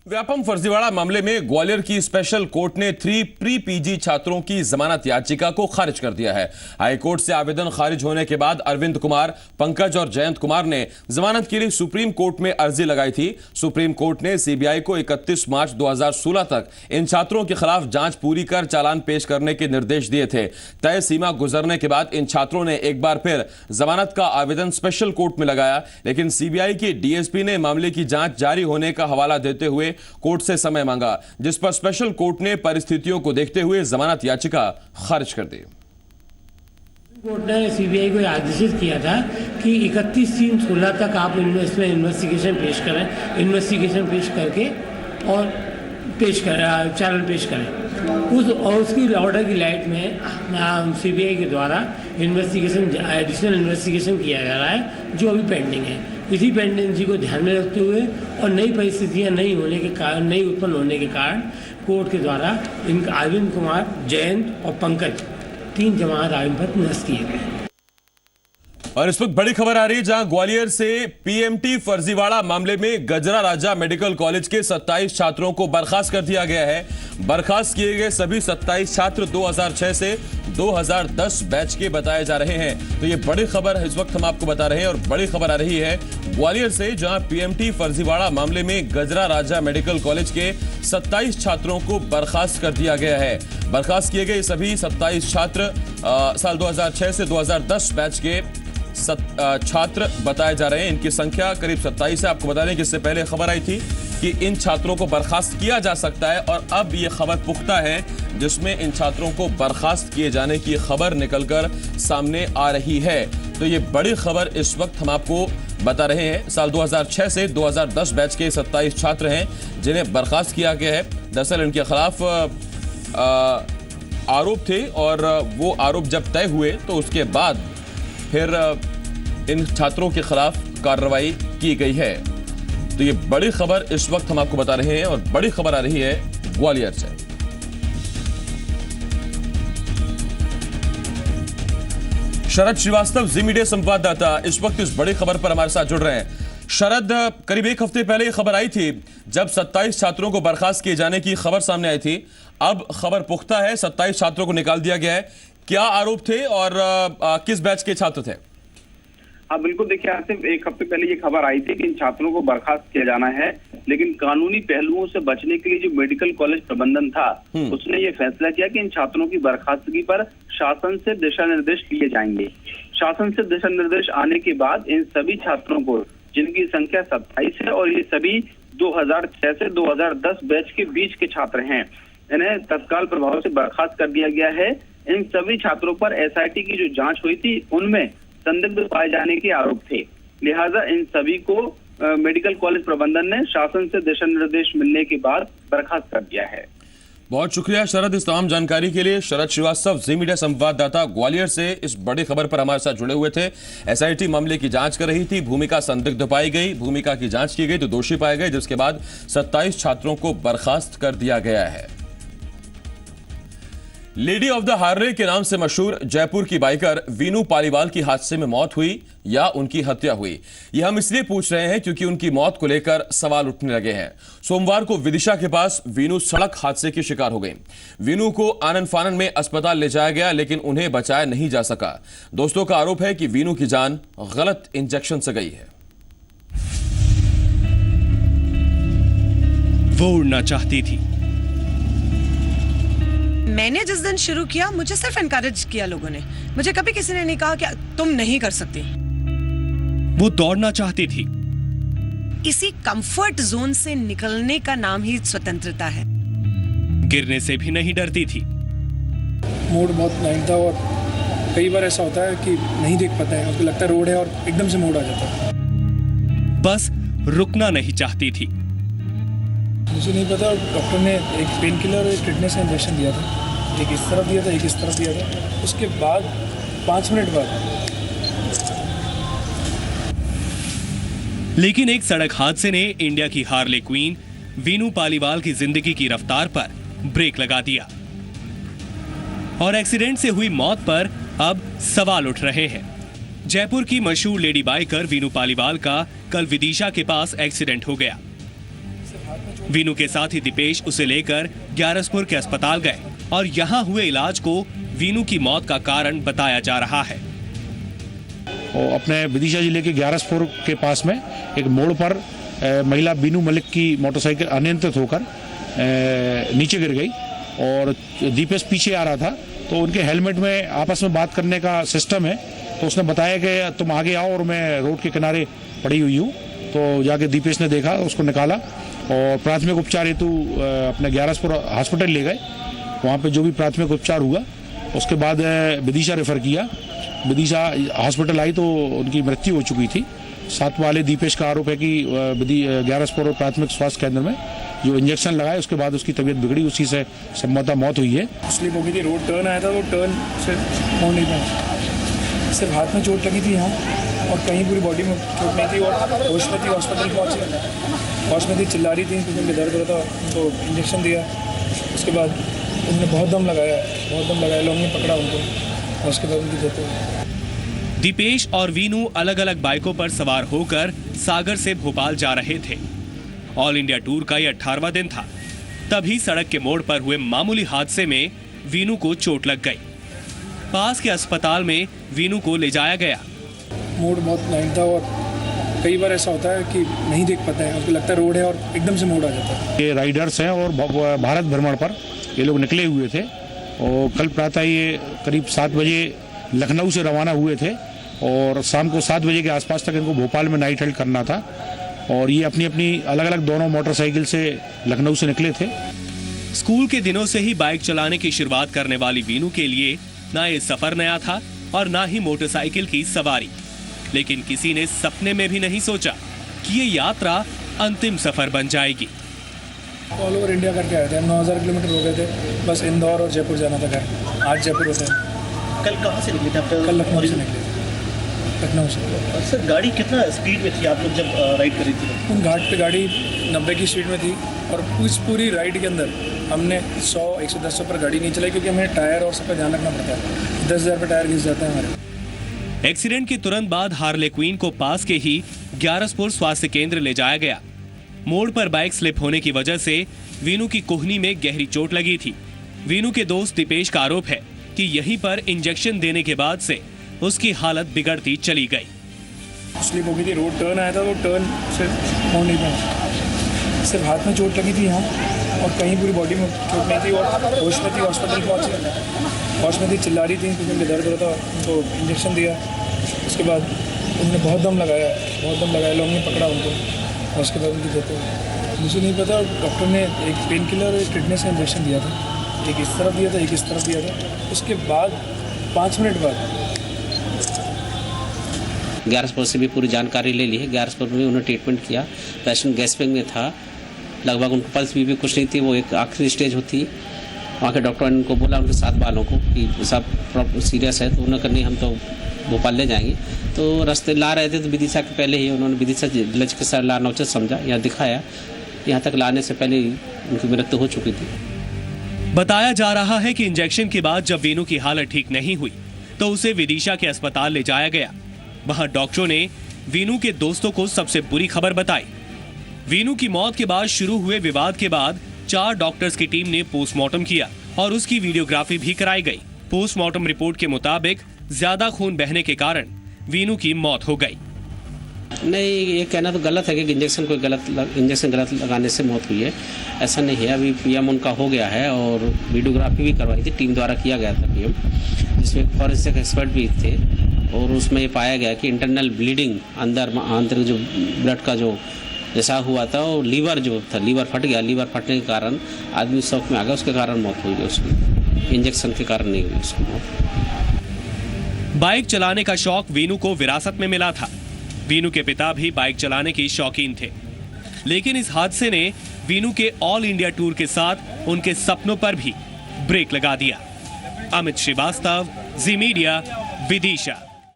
व्यापम फर्जीवाड़ा मामले में ग्वालियर की स्पेशल कोर्ट ने 3 प्री पीजी छात्रों की जमानत याचिका को खारिज कर दिया है। हाईकोर्ट से आवेदन खारिज होने के बाद अरविंद कुमार, पंकज और जयंत कुमार ने जमानत के लिए सुप्रीम कोर्ट में अर्जी लगाई थी। सुप्रीम कोर्ट ने सीबीआई को 31 मार्च 2016 तक इन छात्रों के खिलाफ जांच पूरी कर चालान पेश करने के निर्देश दिए थे। तय सीमा गुजरने के बाद इन छात्रों ने एक बार फिर जमानत का आवेदन स्पेशल कोर्ट में लगाया, लेकिन सीबीआई के डीएसपी ने मामले की जांच जारी होने का हवाला देते हुए कोर्ट से समय मांगा, जिस पर स्पेशल कोर्ट ने परिस्थितियों को देखते हुए जमानत याचिका खारिज कर दी। कोर्ट ने सीबीआई को आदेशित किया था कि 31/3/16 तक आप इसमें इन्वेस्टिगेशन पेश करें, इन्वेस्टिगेशन पेश करके और चालान पेश करें। उसकी ऑर्डर की लाइट में सीबीआई के द्वारा एडिशनल इन्वेस्टिगेशन किया जा रहा है, जो अभी पेंडिंग है। इसी पेंडेंसी को ध्यान में रखते हुए और नई परिस्थितियां नहीं उत्पन्न होने के कारण कोर्ट के द्वारा इनका अरविंद कुमार, जयंत और पंकज 3 जमानत आवेदन पर निरस्त किए गए। और इस वक्त बड़ी खबर आ रही है, जहां ग्वालियर से पीएमटी फर्जीवाड़ा मामले में गजरा राजा मेडिकल कॉलेज के 27 छात्रों को बर्खास्त कर दिया गया है। बर्खास्त किए गए सभी 27 छात्र 2006 से 2010 बैच के बताए जा रहे हैं। तो ये बड़ी खबर इस वक्त हम आपको बता रहे हैं और बड़ी खबर आ रही है ग्वालियर से, जहां पीएमटी फर्जीवाड़ा मामले में गजरा राजा मेडिकल कॉलेज के 27 छात्रों को बर्खास्त कर दिया गया है। बर्खास्त किए गए सभी 27 छात्र साल 2006 से 2010 बैच के छात्र बताए जा रहे हैं। इनकी संख्या करीब 27 है। आपको बता दें कि इससे पहले खबर आई थी कि इन छात्रों को बर्खास्त किया जा सकता है, और अब यह खबर पुख्ता है जिसमें इन छात्रों को बर्खास्त किए जाने की खबर निकलकर सामने आ रही है। तो ये बड़ी खबर इस वक्त हम आपको बता रहे हैं। साल 2006 से 2010 बैच के 27 छात्र हैं जिन्हें बर्खास्त किया गया है। दरअसल इनके खिलाफ आरोप थे, और वो आरोप जब तय हुए तो उसके बाद फिर इन छात्रों के खिलाफ कार्रवाई की गई है। तो ये बड़ी खबर इस वक्त हम आपको बता रहे हैं, और बड़ी खबर आ रही है ग्वालियर से। शरद श्रीवास्तव, जी मीडिया संवाददाता, इस वक्त इस बड़ी खबर पर हमारे साथ जुड़ रहे हैं। शरद, करीब एक हफ्ते पहले ये खबर आई थी जब 27 छात्रों को बर्खास्त किए जाने की खबर सामने आई थी। अब खबर पुख्ता है, 27 छात्रों को निकाल दिया गया है। क्या आरोप थे और किस बैच के छात्र थे? हाँ बिल्कुल, देखिए आज से एक हफ्ते पहले ये खबर आई थी कि इन छात्रों को बर्खास्त किया जाना है, लेकिन कानूनी पहलुओं से बचने के लिए जो मेडिकल कॉलेज प्रबंधन था उसने ये फैसला किया कि इन छात्रों की बर्खास्तगी पर शासन से दिशा निर्देश लिए जाएंगे। शासन से दिशा निर्देश आने के बाद इन सभी छात्रों को, जिनकी संख्या 27 है और ये सभी 2006 से 2010 बैच के बीच के छात्र हैं, इन्हें तत्काल प्रभाव से बर्खास्त कर दिया गया है। इन सभी छात्रों पर एसआईटी की जो जांच हुई थी उनमें संदिग्ध पाए जाने के आरोप थे, लिहाजा इन सभी को मेडिकल कॉलेज प्रबंधन ने शासन से दिशा निर्देश मिलने के बाद बर्खास्त कर दिया है। बहुत शुक्रिया शरद इस तमाम जानकारी के लिए। शरद श्रीवास्तव, जी मीडिया संवाददाता, ग्वालियर से इस बड़ी खबर पर हमारे साथ जुड़े हुए थे। एसआईटी मामले की जांच कर रही थी, भूमिका संदिग्ध पाई गई, भूमिका की जांच की गई तो दोषी पाए गए, जिसके बाद 27 छात्रों को बर्खास्त कर दिया गया है। लेडी ऑफ द हार्ले के नाम से मशहूर जयपुर की बाइकर वीनू पालीवाल की हादसे में मौत हुई या उनकी हत्या हुई, यह हम इसलिए पूछ रहे हैं क्योंकि उनकी मौत को लेकर सवाल उठने लगे हैं। सोमवार को विदिशा के पास वीनू सड़क हादसे की शिकार हो गई। वीनू को आनन फानन में अस्पताल ले जाया गया, लेकिन उन्हें बचाया नहीं जा सका। दोस्तों का आरोप है कि वीनू की जान गलत इंजेक्शन से गई है। वो उड़ना चाहती थी। मैंने जिस दिन शुरू किया मुझे सिर्फ एनकरेज किया लोगों ने, मुझे कभी किसी ने नहीं कहा कि तुम नहीं कर सकती। वो दौड़ना चाहती थी। इसी कंफर्ट जोन से निकलने का नाम ही स्वतंत्रता है। गिरने से भी नहीं डरती थी। मोड़ बहुत लाइन था और कई बार ऐसा होता है कि नहीं देख पाता है, उसको लगता है रोड है और एकदम से मोड़ आ जाता है। बस रुकना नहीं चाहती थी। मुझे नहीं पता, डॉक्टर ने एक पेन किलर और एक टिटनेस का इंजेक्शन दिया था, एक इस तरफ दिया था, एक इस तरफ दिया था। उसके बाद 5 मिनट बाद लेकिन एक सड़क हादसे ने इंडिया की हार्ले क्वीन वीनू पालीवाल की जिंदगी की रफ्तार पर ब्रेक लगा दिया, और एक्सीडेंट से हुई मौत पर अब सवाल उठ रहे हैं। जयपुर की मशहूर लेडी बाइकर वीनू पालीवाल का कल विदिशा के पास एक्सीडेंट हो गया। वीनू के साथ ही दीपेश उसे लेकर ग्यारसपुर के अस्पताल गए और यहाँ हुए इलाज को वीनू की मौत का कारण बताया जा रहा है। और अपने विदिशा जिले के ग्यारसपुर के पास में एक मोड़ पर महिला बीनू मलिक की मोटरसाइकिल अनियंत्रित होकर नीचे गिर गई और दीपेश पीछे आ रहा था, तो उनके हेलमेट में आपस में बात करने का सिस्टम है, तो उसने बताया कि तुम आगे आओ और मैं रोड के किनारे पड़ी हुई हूँ। तो जाके दीपेश ने देखा, उसको निकाला और प्राथमिक उपचार हेतु अपने ग्यारसपुर हॉस्पिटल ले गए। वहाँ पे जो भी प्राथमिक उपचार हुआ उसके बाद विदिशा रेफर किया। विदिशा हॉस्पिटल आई तो उनकी मृत्यु हो चुकी थी। साथ वाले दीपेश का आरोप है कि ग्यारसपुर प्राथमिक स्वास्थ्य केंद्र में जो इंजेक्शन लगाए उसके बाद उसकी तबीयत बिगड़ी, उसी से संभवतः मौत हुई है। स्लिप हो गई थी, रोड टर्न आया था, वो टर्न से हो नहीं पाया। सिर्फ हाथ में चोट लगी थी यहाँ और कहीं पूरी बॉडी में चोट नहीं थी और होश में थी। हॉस्पिटल पहुँची, होश में थी, चिल्ला रही थी क्योंकि दर्द हो रहा था। उनको इंजेक्शन दिया, उसके बाद उन्होंने बहुत दम लगाया, लोगों ने पकड़ा उनको और उसके बाद उनकी डेथ हो गई। दीपेश और वीनू अलग अलग बाइकों पर सवार होकर सागर से भोपाल जा रहे थे। ऑल इंडिया टूर का यह 18वां दिन था। तभी सड़क के मोड़ पर हुए मामूली हादसे में वीनू को चोट लग गई। पास के अस्पताल में वीनू को ले जाया गया। मोड़ बहुत लाइन था और कई बार ऐसा होता है कि नहीं देख पाते हैं, आपको लगता है रोड है और एकदम से मोड़ आ जाता है। ये राइडर्स हैं और भारत भ्रमण पर ये लोग निकले हुए थे और कल प्रातः ये करीब 7 बजे लखनऊ से रवाना हुए थे और शाम को 7 बजे के आसपास तक इनको भोपाल में नाइट होल्ड करना था। और ये अपनी अपनी अलग अलग दोनों मोटरसाइकिल से लखनऊ से निकले थे। स्कूल के दिनों से ही बाइक चलाने की शुरुआत करने वाली वीनू के लिए ना ये सफर नया था और ना ही मोटरसाइकिल की सवारी। लेकिन किसी ने सपने में भी नहीं सोचा कि ये यात्रा अंतिम सफर बन जाएगी। ऑल ओवर इंडिया करके आए थे हम, 9000 किलोमीटर हो गए थे। बस इंदौर और जयपुर जाना था घर। आज जयपुर होते हैं। कल कहाँ से निकले थे आप? कल लखनऊ से निकले, लखनऊ से। सर गाड़ी कितना स्पीड में थी आप लोग जब राइड कर रही थी? उन घाट पे गाड़ी 90 की स्पीड में थी और उस पूरी राइड के अंदर हमने 100, 110 पर गाड़ी नहीं चलाई क्योंकि हमें टायर और सब का ध्यान रखना पड़ता है। 10,000 पे टायर घिस जाते हैं हमारे। एक्सीडेंट के तुरंत बाद हार्ले क्वीन को पास के ही ग्यारसपुर स्वास्थ्य केंद्र ले जाया गया। मोड़ पर बाइक स्लिप होने की वजह से वीनू की कोहनी में गहरी चोट लगी थी। वीनू के दोस्त दीपेश का आरोप है कि यहीं पर इंजेक्शन देने के बाद से उसकी हालत बिगड़ती चली गई। स्लिप हो गई थी, रोड टर्न आया था, वो टर्न से हो नहीं पाया। सिर्फ हाथ में चोट लगी थी यहाँ और कहीं पूरी बॉडी में चोट नहीं थी और होश में थी। हॉस्पिटल पहुँची, होश में थी, चिल्ला रही थी क्योंकि दर्द हो रहा था। उनको इंजेक्शन दिया, उसके बाद उन्होंने बहुत दम लगाया, लोगों ने पकड़ा उनको और उसके बाद उनकी डेथ हो गई। मुझे नहीं पता, डॉक्टर ने एक पेन किलर और टिटनेस का इंजेक्शन दिया था। एक इस तरफ दिया था, एक इस तरफ दिया था। उसके बाद 5 मिनट बाद ग्यारसपुर से भी पूरी जानकारी ले ली है। ग्यारसपुर में उन्होंने ट्रीटमेंट किया। पेशेंट गैस्पिंग में था, लगभग उनको पल्स भी कुछ नहीं थी, वो एक आखिरी स्टेज होती। वहाँ के डॉक्टर ने उनको बोला, उनके साथ वालों को, कि सब सीरियस है। तो उन्होंने कहा नहीं, हम तो भोपाल ले जाएंगे। तो रास्ते ला रहे थे तो विदिशा के पहले ही उन्होंने विदिशा लज के साथ लाना उचित समझा, यहाँ दिखाया। यहाँ तक लाने से पहले ही उनकी मृत्यु हो चुकी थी। बताया जा रहा है कि इंजेक्शन के बाद जब वीनू की हालत ठीक नहीं हुई तो उसे विदिशा के अस्पताल ले जाया गया। वहां डॉक्टरों ने वीनू के दोस्तों को सबसे बुरी खबर बताई। वीनू की मौत के बाद शुरू हुए विवाद के बाद 4 डॉक्टर्स की टीम ने पोस्टमार्टम किया और उसकी वीडियोग्राफी भी कराई गई। पोस्टमार्टम रिपोर्ट के मुताबिक ज्यादा खून बहने के कारण वीनू की मौत हो गई। नहीं, ये कहना तो गलत है कि इंजेक्शन गलत लगाने से मौत हुई है। ऐसा नहीं है। अभी पीएम उनका हो गया है और वीडियोग्राफी भी करवाई थी, टीम द्वारा किया गया था पीएम, जिसमें फॉरेंसिक एक्सपर्ट भी थे। और उसमें ये पाया गया कि इंटरनल ब्लीडिंग, अंदर आंतरिक जो ब्लड का जो जैसा हुआ था, और लीवर जो था, लीवर फट गया। लीवर फटने के कारण आदमी शौक में आ गया, उसके कारण मौत हुई है उसकी। इंजेक्शन के कारण नहीं हुई उसकी मौत। बाइक चलाने का शौक वीनू को विरासत में मिला था। वीनू के पिता भी बाइक चलाने की शौकीन थे, लेकिन इस हादसे ने वीनू के ऑल इंडिया टूर के साथ उनके सपनों पर भी ब्रेक लगा दिया। अमित श्रीवास्तव, जी मीडिया, विदिशा।